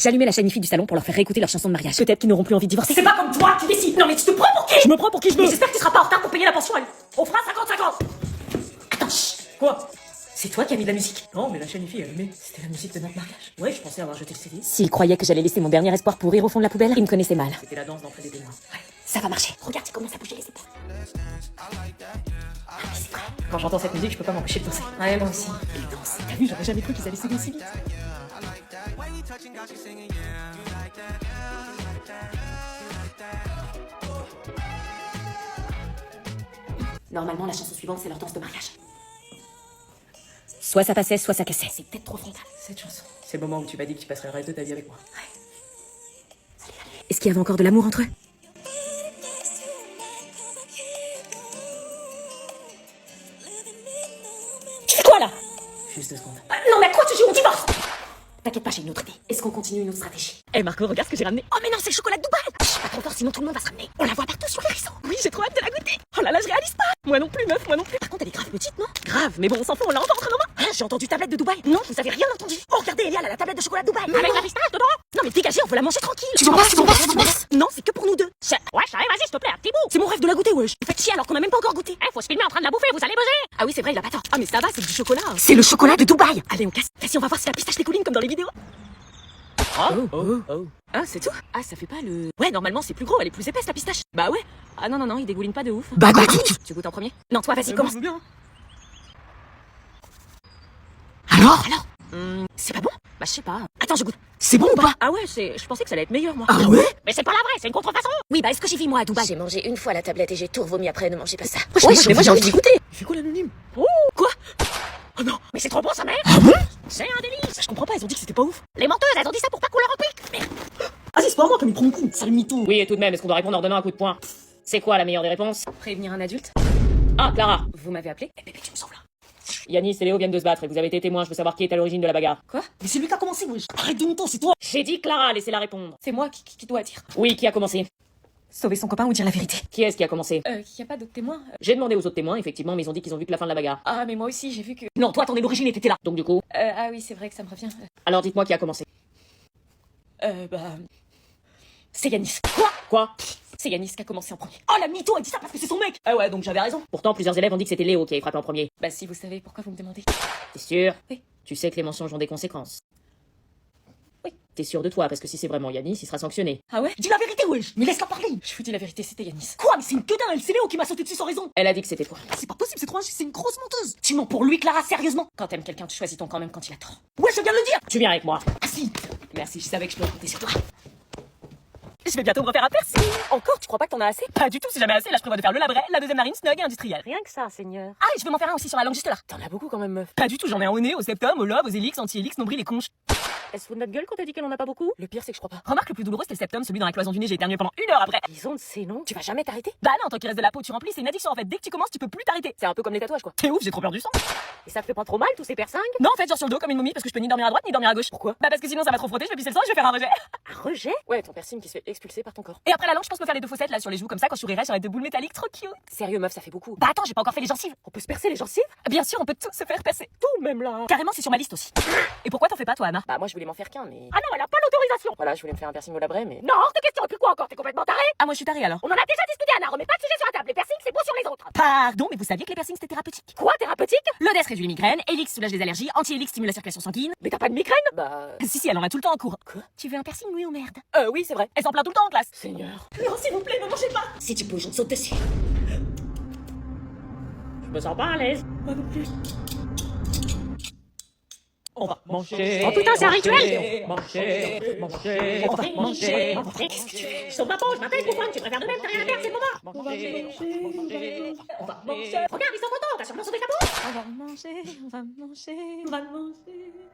J'allumais la chaîne IFI du salon pour leur faire réécouter leur chanson de mariage. Peut-être qu'ils n'auront plus envie de divorcer. C'est pas comme toi qui décides. Non mais tu te prends pour qui? Je me prends pour qui je veux. J'espère que tu seras pas en retard pour payer la pension. On fera 50-50. Attends, chut. Quoi? C'est toi qui as mis de la musique? Non, mais la chaîne IFI est allumée. C'était la musique de notre mariage. Ouais, je pensais avoir jeté le CD. S'il croyait que j'allais laisser mon dernier espoir pourrir au fond de la poubelle, il me connaissait mal. C'était la danse d'entrée des témoins. Ouais, ça va marcher. Regarde, il commence à bouger les épaules. Ah, mais c'est vrai. Quand j'entends cette musique, je peux pas m'empêcher de danser. Ouais, moi aussi. Ils dansent. T'as vu, j'aurais jamais cru qu'ils allaient s'aider aussi vite. Normalement, la chanson suivante, c'est leur danse de mariage. Soit ça passait, soit ça cassait. C'est peut-être trop frontal. Cette chanson, c'est le moment où tu m'as dit que tu passerais le reste de ta vie avec moi. Ouais. Est-ce qu'il y avait encore de l'amour entre eux? Tu fais quoi là? Juste 2 secondes. Non mais à quoi tu joues? On divorce! T'inquiète pas, j'ai une autre idée. Est-ce qu'on continue une autre stratégie? Eh Marco, regarde ce que j'ai ramené. Oh mais non, c'est le chocolat de Dubaï! Chut, pas trop fort, sinon tout le monde va se ramener. On la voit partout sur les réseaux. Oui, j'ai trop hâte de la goûter. Oh là là, je réalise pas. Moi non plus, meuf, moi non plus. Par contre, elle est grave petite, non? Grave, mais bon, on s'en fout, on l'a enfin entre nos mains. Hein, j'ai entendu tablette de Dubaï. Non, vous avez rien entendu. Oh, regardez, Elia, elle a la tablette de chocolat de Dubaï. Avec la pistache dedans? Non mais dégagez, on veut la manger tranquille. Tu m'en passes. Non, c'est que pour nous deux. Ouais, ça vas-y, s'il te plaît, un petit bout. C'est mon rêve de la goûter, wesh. Vous faites chier alors qu'on a même pas encore goûté. Faut se filmer en train de la bouffer, vous allez buzzer. Ah oui, c'est vrai, il a pas tort. Ah mais ça va, c'est du chocolat. C'est le chocolat de Dubaï. Allez, on casse. Vas-y, on va voir si la pistache découline comme dans les vidéos. Oh. Ah, c'est tout? Ah, ça fait pas le... Ouais, normalement, c'est plus gros, elle est plus épaisse, la pistache. Bah ouais. Ah non, il dégouline pas de ouf. Bah goûte. Tu goûtes en premier? Non, toi, vas-y, commence. Bien. Alors c'est pas bon? Bah, je sais pas. Attends, je goûte. C'est bon ou pas? Ah ouais, je pensais que ça allait être meilleur, moi. Ah ouais? Mais c'est pas la vraie, c'est une contrefaçon. Oui, bah, est-ce que j'ai vu, moi, à Dubaï? J'ai mangé une fois la tablette et j'ai tout revomi après, ne mangez pas ça. Ouais, mais moi, j'ai envie d'y goûter. Il fait quoi, l'anonyme? Oh, quoi? Oh non. Mais c'est trop bon, ça, mec. Ah bon? C'est un délice. Je comprends pas, ils ont dit que c'était pas ouf. Les menteuses, elles ont dit ça pour pas qu'on leur en pique. Merde. Ah, c'est pas moi comme ils prennent coup. Sale mytho. Oui, et tout de même, est-ce qu'on doit répondre en donnant un coup de poing? C'est quoi la meilleure des réponses? Prévenir un adulte. Ah, Clara. Vous m'avez appelé? Eh bébé, tu me sauves là. Yanis et Léo viennent de se battre et vous avez été témoins, je veux savoir qui est à l'origine de la bagarre. Quoi? Mais c'est lui qui a commencé, wesh. Arrête de monter, c'est toi. J'ai dit Clara, laissez-la répondre. C'est moi qui dois dire. Oui, qui a commencé? Sauver son copain ou dire la vérité? Qui est-ce qui a commencé? Y a pas d'autres témoins? J'ai demandé aux autres témoins, effectivement, mais ils ont dit qu'ils ont vu que la fin de la bagarre. Ah, mais moi aussi, j'ai vu que... Non, toi, t'en es l'origine et t'étais là. Donc du coup... Ah oui, c'est vrai que ça me revient. Alors dites-moi qui a commencé. C'est Yanis. Quoi? C'est Yanis qui a commencé en premier. Oh, la mytho, elle dit ça parce que c'est son mec. Ah ouais, donc j'avais raison. Pourtant, plusieurs élèves ont dit que c'était Léo qui avait frappé en premier. Bah si vous savez, pourquoi vous me demandez? T'es sûr? Oui. Tu sais que les mensonges ont des conséquences? Oui. T'es sûr de toi, parce que si c'est vraiment Yanis, il sera sanctionné. Ah ouais? Dis la vérité, wesh. Mais laisse-la parler. Je vous dis la vérité, c'était Yanis. Quoi? Mais c'est une queudin, elle, c'est Léo qui m'a sauté dessus sans raison. Elle a dit que c'était toi. C'est pas possible, c'est une grosse menteuse. Tu mens pour lui, Clara, sérieusement? Quand t'aimes quelqu'un, tu choisis ton camp même quand il a tort. Ouais, je viens de le dire. Tu viens avec moi. Ah si. Merci, je savais que je pouvais compter sur toi. Je vais bientôt me refaire un piercing. Encore, tu crois pas que t'en as assez? Pas du tout, si jamais assez, là je prévois de faire le labret, la deuxième narine snug et industrielle. Rien que ça, Seigneur. Ah, et je vais m'en faire un aussi sur la langue juste là. T'en as beaucoup quand même, meuf. Pas du tout, j'en ai un au nez, au septum, au lobe, aux hélix, anti-hélix, nombril et conche. Elle se fout de notre gueule quand t'as dit qu'elle en a pas beaucoup? Le pire, c'est que je crois pas. Remarque, le plus douloureux, c'était le septum, celui dans la cloison du nez, j'ai éternué pendant 1 heure après. Ils ont de ces noms. Tu vas jamais t'arrêter? Bah non, tant qu'il reste de la peau, tu remplis, c'est une addiction en fait. Dès que tu commences, tu peux plus t'arrêter. C'est un peu comme les tatouages quoi. C'est ouf, j'ai trop peur du sang. Et ça te fait pas trop mal tous ces piercings? Non, en fait, genre sur le dos comme une momie parce que je peux ni dormir à droite ni dormir à gauche. Pourquoi? Bah parce que sinon ça va trop frotter, je vais pisser le sang et je vais faire un rejet. Un rejet? Ouais, ton piercing qui se fait expulser par ton corps. Et après la langue, je pense me faire les 2 fossettes là sur les joues comme ça quand je sourirai, j'aurai 2 boules métalliques trop cute. Sérieux meuf, ça fait beaucoup. Bah attends, j'ai pas encore fait les gencives. On peut se percer les gencives? Bien sûr, on peut tout se faire percer. Tout même là. Carrément, c'est sur ma liste aussi. Et pourquoi t'en fais pas toi, Anna? Bah moi je voulais m'en faire qu'un mais... Ah non, elle a pas l'autorisation. Voilà, je voulais me faire un piercing au labret mais... Non, hors de question, et puis quoi encore? T'es complètement taré? Ah moi je suis taré alors. On en a déjà discuté, Anna, remets pas de sujet sur la table. Les piercings c'est beau sur les autres. Pardon, mais vous saviez que les piercings c'était thérapeutique? Quoi, thérapeutique? L'Odès réduit les migraines, Helix soulage les allergies, Anti-Helix stimule la circulation sanguine. Mais t'as pas de migraine? Bah... Si, elle en a tout le temps en cours. Quoi? Tu veux un piercing, oui ou merde? Oui, c'est vrai. Elle s'en plaint tout le temps en classe. Seigneur. Non, s'il vous plaît, ne mangez pas. Si tu bouges, on te saute dessus. Je me sens pas à l'aise. Moi non plus. On va manger. Oh putain, c'est un rituel. Manger. On va manger. Qu'est-ce que tu fais? Je sauve ma peau, je m'appelle pour moi. Tu préfères de même, t'as rien à perdre, c'est le moment. On va manger. Regarde, ils sont contents, t'as sûrement sauvé ta peau. On va manger.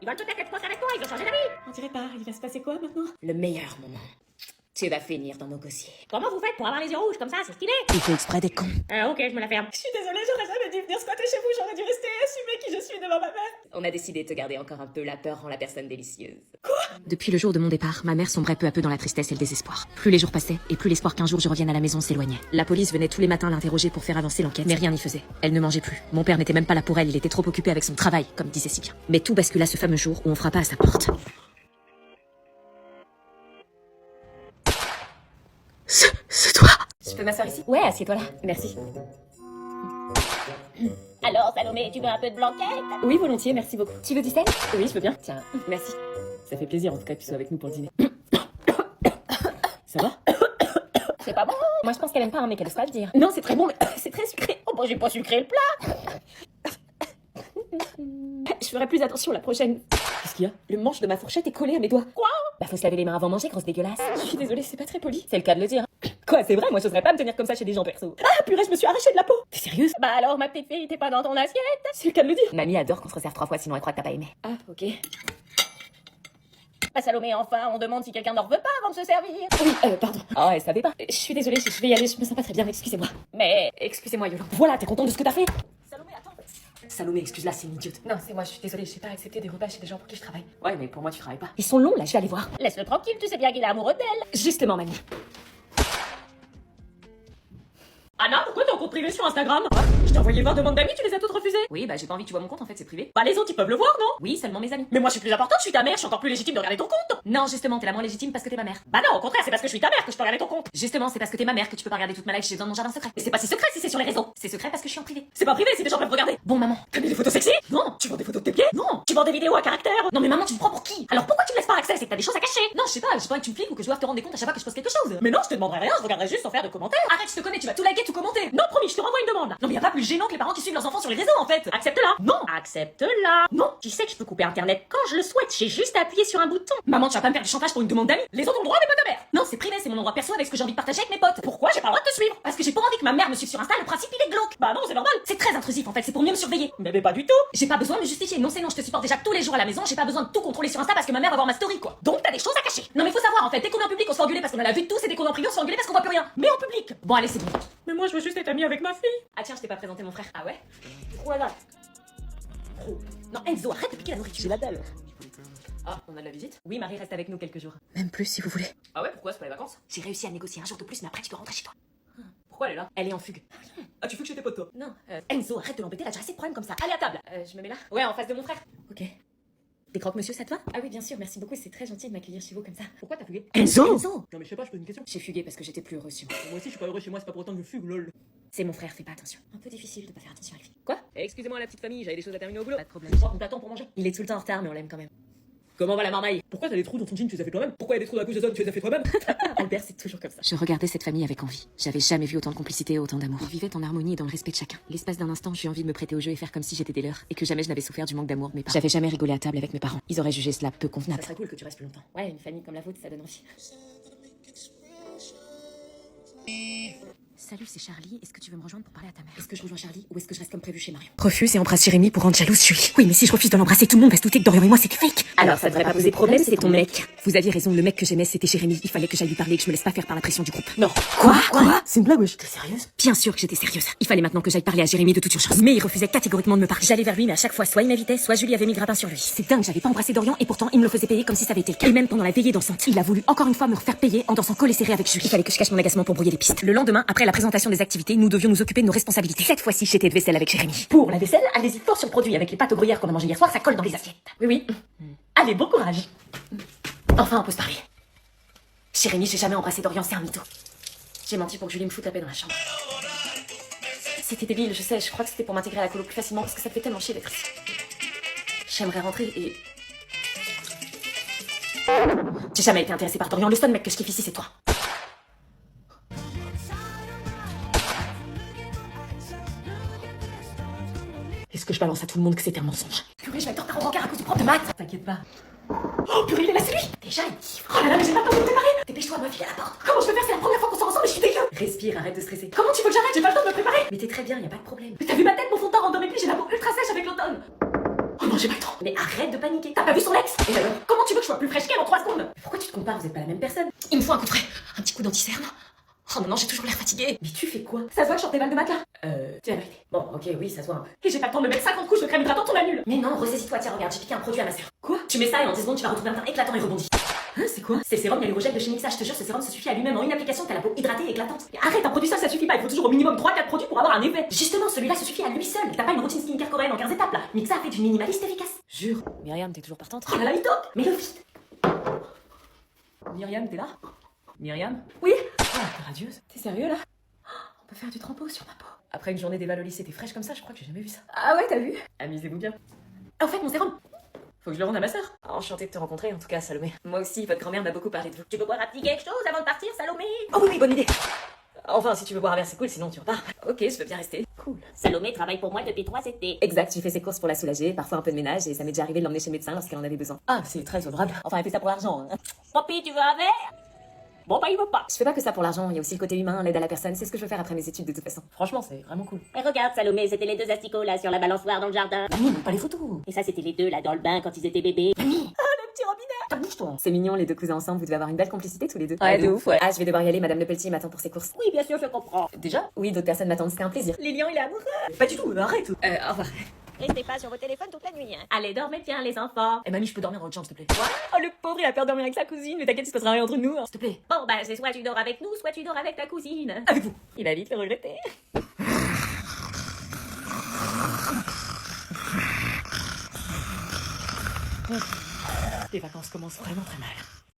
Ils veulent peut-être être potes avec toi, ils veulent changer d'avis. On dirait pas, il va se passer quoi maintenant? Le meilleur moment. Tu vas finir dans nos gosiers. Comment vous faites pour avoir les yeux rouges comme ça? C'est stylé. Il fait exprès d'être con. Ok, je me la ferme. Je suis désolée, j'aurais jamais dû venir squatter chez vous. J'aurais dû rester et assumer qui je suis devant ma mère. On a décidé de te garder encore un peu. La peur rend la personne délicieuse. Quoi? Depuis le jour de mon départ, ma mère sombrait peu à peu dans la tristesse et le désespoir. Plus les jours passaient, et plus l'espoir qu'un jour je revienne à la maison s'éloignait. La police venait tous les matins l'interroger pour faire avancer l'enquête, mais rien n'y faisait. Elle ne mangeait plus. Mon père n'était même pas là pour elle, il était trop occupé avec son travail, comme disait si bien. Mais tout bascula ce fameux jour où on frappa à sa porte. C'est toi. Je peux m'asseoir ici? Ouais, assieds-toi là. Merci. Alors, Salomé, tu veux un peu de blanquette? Oui, volontiers, merci beaucoup. Tu veux du sel? Oui, je veux bien. Tiens, merci. Ça fait plaisir en tout cas que tu sois avec nous pour le dîner. Ça va? C'est pas bon? Moi je pense qu'elle aime pas, hein, mais qu'elle ose pas le dire. Non, c'est très bon, mais c'est très sucré. Oh, bon, j'ai pas sucré le plat. Je ferai plus attention la prochaine. Qu'est-ce qu'il y a? Le manche de ma fourchette est collé à mes doigts. Quoi? Bah faut se laver les mains avant de manger, grosse dégueulasse. Je suis désolée, c'est pas très poli. C'est le cas de le dire. Quoi, c'est vrai, moi j'oserais pas me tenir comme ça chez des gens perso. Ah purée, je me suis arraché de la peau. T'es sérieuse? Bah alors, ma petite fille, t'es pas dans ton assiette? C'est le cas de le dire. Mamie adore qu'on se resserve 3 fois, sinon elle croit que t'as pas aimé. Ah, ok. Bah Salomé, enfin, on demande si quelqu'un n'en veut pas avant de se servir. Oui, pardon. Ah, elle savait pas. Je suis désolée, je vais y aller, je me sens pas très bien, excusez-moi. Mais... Excusez-moi, Yolande. Voilà, t'es contente de ce que t'as fait? Salomé, attends. Salomé, excuse-la, c'est une idiote. Non, c'est moi, je suis désolée, j'ai pas accepté des repas chez des gens pour qui je travaille. Ouais, mais pour moi tu travailles pas. Ils sont longs, là, je vais aller voir. Laisse-le tranquille, tu sais bien qu'il est amoureux d'elle. Justement, mamie. Anna, pourquoi t'es en compte privé sur Instagram? Je t'ai envoyé 20 demandes d'amis, tu les as toutes refusées? Oui, bah j'ai pas envie que tu vois mon compte en fait, c'est privé. Bah les autres ils peuvent le voir, non? Oui, seulement mes amis. Mais moi je suis plus importante, je suis ta mère, je suis encore plus légitime de regarder ton compte. Non, justement, t'es la moins légitime parce que t'es ma mère. Bah non, au contraire, c'est parce que je suis ta mère que je peux regarder ton compte. Justement, c'est parce que t'es ma mère que tu peux pas regarder toute ma life, j'ai besoin de mon jardin secret. Mais c'est pas si secret si c'est sur les réseaux. C'est secret parce que je suis en privé. C'est pas privé si des gens peuvent regarder. Bon, maman. T'as mis des photos sexy? Non. Tu vends des photos de tes pieds? Non. Tu vends des vidéos à caractère? Non, mais maman, tu me prends pour qui? Alors pourquoi tu me laisses pas accès? C'est que t'as des choses à cacher. Non, je sais pas, j'ai pas envie que tu me fliques ou que je doive te rendre des comptes à chaque fois que je poste quelque chose. Mais non, je te demanderai rien, je regarderai juste sans faire de commentaires. Arrête, je te connais, tu vas tout liker, tout commenter. Non, promis, je te renvoie une demande là. Non, mais y a pas plus gênant que les parents qui suivent leurs enfants sur les réseaux en fait. Accepte-la. Non. Accepte-la. Non. Tu sais que je peux couper internet quand je le souhaite, j'ai juste à appuyer sur un bouton. Maman, tu vas pas me faire du chantage pour une demande d'amis? Les autres ont le droit, mais pas ta mère. Non, c'est privé, c'est mon endroit perso avec ce que j'ai envie de partager avec mes potes. Pourquoi j'ai pas le droit de te suivre? Parce que j'ai pas envie que ma mère me suive sur Insta, le principe il est glauque. Bah non, c'est normal. C'est très intrusif en fait, c'est pour mieux me surveiller. Mais pas du tout. J'ai pas besoin de me justifier. Non, c'est non, je te supporte déjà tous les jours à la maison, j'ai pas besoin de tout contrôler sur Insta parce que ma mère va voir ma story quoi. Donc t'as des choses à cacher. Non, mais faut savoir en fait, dès qu'on est en public, on se fait engueuler parce qu'on a la vue de tous et dès qu'on est en privé, on se fait engueuler parce qu'on voit plus rien. Mais en public. Bon, allez, c'est bon. Mais moi je veux juste être amie avec ma fille. Ah tiens, je t'ai pas présenté mon frère. Ah ouais? Voilà. Non, Enzo, arrête de piquer la nourriture. J'ai la dalle. Ah, on a de la visite? Oui, Marie reste avec nous quelques jours. Même plus si vous voulez. Ah ouais, pourquoi? C'est pas les vacances? J'ai réussi à négocier un jour de plus, mais après tu dois rentrer chez toi. Pourquoi elle est là? Elle est en fugue. Ah, tu veux que j'étais pote toi? Non, Enzo, arrête de l'embêter, elle a déjà assez de problèmes comme ça. Allez à table. Je me mets là? Ouais, en face de mon frère. Ok. Des croque-monsieur, ça te va? Ah oui, bien sûr, merci beaucoup, c'est très gentil de m'accueillir chez vous comme ça. Pourquoi t'as fugué? Enzo! Non mais je sais pas, je pose une question. J'ai fugué parce que j'étais plus heureux chez moi. Moi aussi je suis pas heureux chez moi, c'est pas pour autant que je fugue, lol. C'est mon frère, fais pas attention. Un peu difficile de pas faire attention à lui. Quoi? Excusez-moi la petite famille, j'avais des choses à terminer au boulot. Pas de problème. Je crois qu'on t'attend pour manger. Il est tout le temps en retard, mais on l'aime quand même. Comment va la marmaille? Pourquoi t'as des trous dans ton jean, tu les as fait toi-même? Pourquoi y a des trous dans la couche de zone, tu les as fait toi-même? Albert, c'est toujours comme ça. Je regardais cette famille avec envie. J'avais jamais vu autant de complicité et autant d'amour. Ils vivaient en harmonie et dans le respect de chacun. L'espace d'un instant, j'ai eu envie de me prêter au jeu et faire comme si j'étais des leurs et que jamais je n'avais souffert du manque d'amour de mes parents. J'avais jamais rigolé à table avec mes parents. Ils auraient jugé cela peu Ça convenable. serait cool que tu restes plus longtemps. Ouais, une famille comme la vôtre, ça donne envie. Salut, c'est Charlie. Est-ce que tu veux me rejoindre pour parler à ta mère? Est-ce que je rejoins Charlie ou est-ce que je reste comme prévu chez Marion? Refuse et embrasse Jérémy pour rendre jalouse Julie. Oui, mais si je refuse de l'embrasser, tout le monde va se douter que Dorian et moi c'était fake. Alors ça devrait pas poser problème, c'est ton mec. Vous aviez raison, le mec que j'aimais c'était Jérémy. Il fallait que j'aille lui parler et que je me laisse pas faire par la pression du groupe. Non. Quoi? C'est une blague, wesh. T'es sérieuse? Bien sûr que j'étais sérieuse. Il fallait maintenant que j'aille parler à Jérémy de toute urgence. Mais il refusait catégoriquement de me parler. J'allais vers lui, mais à chaque fois, soit il m'invitait, soit Julie avait mis le grappin sur lui. C'est dingue, j'avais pas embrassé Dorian et pourtant il me le faisait payer comme si ça avait été le cas. Et même pendant la veillée dansante, il a voulu encore une fois me refaire payer en dansant collé serré avec Julie. Il fallait que je cache mon agacement pour brouiller les pistes. Le lendemain, après la présentation des activités, nous devions nous occuper de nos responsabilités. Cette fois-ci, j'étais de vaisselle avec Jérémy. Pour la vaisselle, allez-y fort sur le produit. Avec les pâtes au gruyère qu'on a mangé hier soir, ça colle dans les assiettes. Oui, oui. Allez, bon courage. Enfin, on peut se parler. Jérémy, j'ai jamais embrassé Dorian, c'est un mytho. J'ai menti pour que Julie me foute la paix dans la chambre. C'était débile, je sais, je crois que c'était pour m'intégrer à la colo plus facilement parce que ça me fait tellement chier d'être ici. J'aimerais rentrer et... J'ai jamais été intéressée par Dorian, le seul mec que je kiffe ici, c'est toi. Est-ce que je balance à tout le monde que c'était un mensonge? Purée, je vais être en retard au rencard à cause du prof de maths. T'inquiète pas. Oh purée, il est là, c'est lui. Déjà, il kiffe. Oh là là, mais j'ai pas le temps de me préparer. Dépêche-toi, meuf, il est à la porte. Comment je peux faire? C'est la première fois qu'on sort ensemble et je suis dégueu. Respire, arrête de stresser. Comment tu veux que j'arrête? J'ai pas le temps de me préparer. Mais t'es très bien, y a pas de problème. Mais t'as vu ma tête, mon fond de teint random et puis j'ai la peau ultra sèche avec l'automne. Oh non, j'ai pas le temps. Mais arrête de paniquer. T'as pas vu son ex? Et alors? Comment tu veux que je sois plus fraîche qu'elle en 3 secondes? Mais pourquoi tu te compares? Vous êtes pas la même personne. Il me faut un coup de frais. Un petit coup d'anti-cerne. Oh non, non, j'ai toujours l'air fatiguée. Mais tu fais quoi? Ça se voit que je sors tes balles de matelas. Tiens, la vérité. Bon, ok, oui, ça se voit un peu. Et j'ai pas le temps de me mettre 50 couches de crème hydratante, on annule. Mais non, ressaisis-toi, tiens, regarde, j'ai piqué un produit à ma sœur. Quoi? Tu mets ça et en 10 secondes, tu vas retrouver un teint éclatant et rebondi. Hein, c'est quoi? C'est le sérum hyalurogel de chez Nixa, je te jure, ce sérum se suffit à lui-même en une application, t'as la peau hydratée et éclatante. Mais arrête, un produit seul ça suffit pas, il faut toujours au minimum 3-4 produits pour avoir un effet. Justement, celui-là se suffit à lui seul. T'as pas une routine skincare coréenne en 15 étapes là. Nixa a fait du minimaliste efficace. Jure. Myriam, t'es toujours partante? Oh là là, il top. Mais le vite. Myriam, t'es là? Myriam? Oui. Oh, t'es radieuse. T'es sérieux là? On peut faire du trempeau sur ma peau. Après une journée d'éval au lycée, t'es fraîche comme ça, je crois que j'ai jamais vu ça. Ah ouais, t'as vu? Amusez-vous bien. Ah, au fait, mon sérum! Faut que je le rende à ma sœur. Enchantée de te rencontrer, en tout cas, Salomé. Moi aussi, votre grand-mère m'a beaucoup parlé de vous. Tu veux boire un petit quelque chose avant de partir, Salomé? Oh oui, oui, bonne idée. Enfin, si tu veux boire un verre, c'est cool, sinon tu repars. Ok, je veux bien rester. Cool. Salomé travaille pour moi depuis 3 étés. Exact, j'ai fait ses courses pour la soulager, parfois un peu de ménage, et ça m'est déjà arrivé de l'emmener chez le médecin lorsqu'elle en avait besoin. Ah, c'est très honorable. Enfin, elle fait ça pour l'argent. Hein. Papy, tu veux un verre? Bon, bah, il veut pas. Je fais pas que ça pour l'argent, il y a aussi le côté humain, l'aide à la personne, c'est ce que je veux faire après mes études de toute façon. Franchement, c'est vraiment cool. Et regarde, Salomé, c'était les 2 asticots là sur la balançoire dans le jardin. Mamie, pas les photos. Et ça, c'était les 2 là dans le bain quand ils étaient bébés. C'est mignon, les 2 cousins ensemble, vous devez avoir une belle complicité tous les deux. Ouais, de ouf, ouais. Ah, je vais devoir y aller, Madame Le Pelletier m'attend pour ses courses. Oui, bien sûr, je comprends. Déjà? Oui, d'autres personnes m'attendent, c'était un plaisir. Lilian, il est amoureux. Pas du tout, arrête. Au revoir. Restez pas sur vos téléphones toute la nuit, hein. Allez, dormez bien, les enfants. Eh mamie, je peux dormir dans le chambre, s'il te plaît. Oh, le pauvre, il a peur de dormir avec sa cousine, mais t'inquiète, il se passera rien entre nous. Hein. S'il te plaît. Bon, bah, c'est soit tu dors avec nous, soit tu dors avec ta cousine. Avec vous. Il va vite le regretter. Les vacances commencent vraiment très mal.